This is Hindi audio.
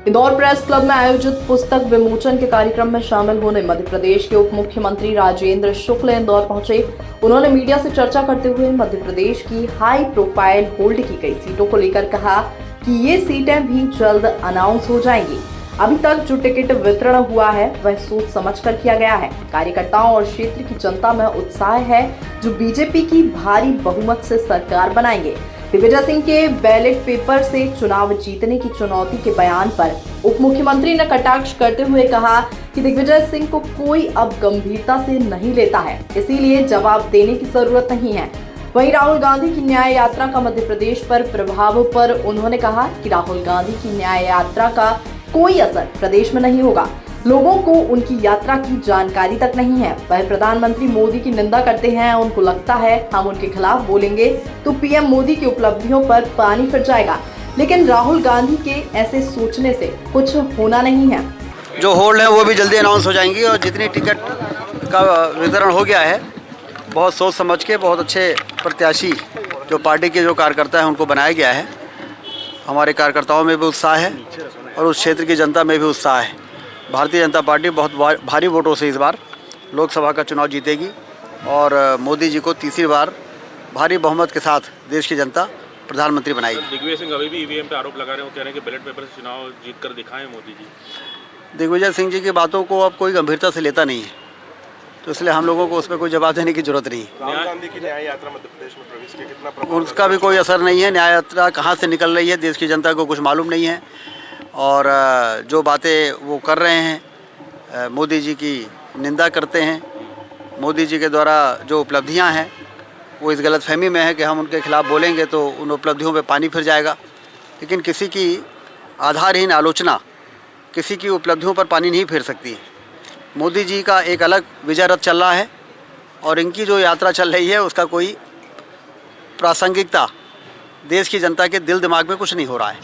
इंदौर प्रेस क्लब में आयोजित पुस्तक विमोचन के कार्यक्रम में शामिल होने मध्य प्रदेश के उप मुख्यमंत्री राजेंद्र शुक्ल इंदौर पहुंचे। उन्होंने मीडिया से चर्चा करते हुए मध्य प्रदेश की हाई प्रोफाइल होल्ड की गई सीटों को लेकर कहा कि ये सीटें भी जल्द अनाउंस हो जाएंगी। अभी तक जो टिकट वितरण हुआ है वह सोच समझकर किया गया है। कार्यकर्ताओं और क्षेत्र की जनता में उत्साह है जो बीजेपी की भारी बहुमत से सरकार बनाएंगे। दिग्विजय सिंह के बैलेट पेपर से चुनाव जीतने की चुनौती के बयान पर उप मुख्यमंत्री ने कटाक्ष करते हुए कहा कि दिग्विजय सिंह को कोई अब गंभीरता से नहीं लेता है, इसीलिए जवाब देने की जरूरत नहीं है। वहीं राहुल गांधी की न्याय यात्रा का मध्य प्रदेश पर प्रभाव पर उन्होंने कहा कि राहुल गांधी की न्याय यात्रा का कोई असर प्रदेश में नहीं होगा। लोगों को उनकी यात्रा की जानकारी तक नहीं है। वह प्रधानमंत्री मोदी की निंदा करते हैं। उनको लगता है हम उनके खिलाफ बोलेंगे तो पीएम मोदी की उपलब्धियों पर पानी फिर जाएगा, लेकिन राहुल गांधी के ऐसे सोचने से कुछ होना नहीं है। जो होल्ड है वो भी जल्दी अनाउंस हो जाएंगी और जितनी टिकट का वितरण हो गया है बहुत सोच समझ के बहुत अच्छे प्रत्याशी जो पार्टी के जो कार्यकर्ता हैं उनको बनाया गया है। हमारे कार्यकर्ताओं में भी उत्साह है और उस क्षेत्र की जनता में भी उत्साह है। भारतीय जनता पार्टी बहुत भारी वोटों से इस बार लोकसभा का चुनाव जीतेगी और मोदी जी को तीसरी बार भारी बहुमत के साथ देश की जनता प्रधानमंत्री बनाएगी। दिग्विजय सिंह अभी भी ईवीएम पे आरोप लगा रहे हैं, कह रहे हैं कि बैलेट पेपर से चुनाव जीत कर दिखाएं मोदी जी। दिग्विजय सिंह जी की बातों को अब कोई गंभीरता से लेता नहीं है, तो इसलिए हम लोगों को उस पर कोई जवाब देने की जरूरत नहीं है। राहुल गांधी की न्याय यात्रा मध्य प्रदेश में प्रवेश किया, कितना प्रभाव उसका भी कोई असर नहीं है। न्याय यात्रा कहाँ से निकल रही है देश की जनता को कुछ मालूम नहीं है और जो बातें वो कर रहे हैं मोदी जी की निंदा करते हैं। मोदी जी के द्वारा जो उपलब्धियां हैं वो इस गलतफहमी में है कि हम उनके खिलाफ बोलेंगे तो उन उपलब्धियों पे पानी फिर जाएगा, लेकिन किसी की आधारहीन आलोचना किसी की उपलब्धियों पर पानी नहीं फिर सकती है। मोदी जी का एक अलग विजय रथ चल रहा है और इनकी जो यात्रा चल रही है उसका कोई प्रासंगिकता देश की जनता के दिल दिमाग में कुछ नहीं हो रहा है।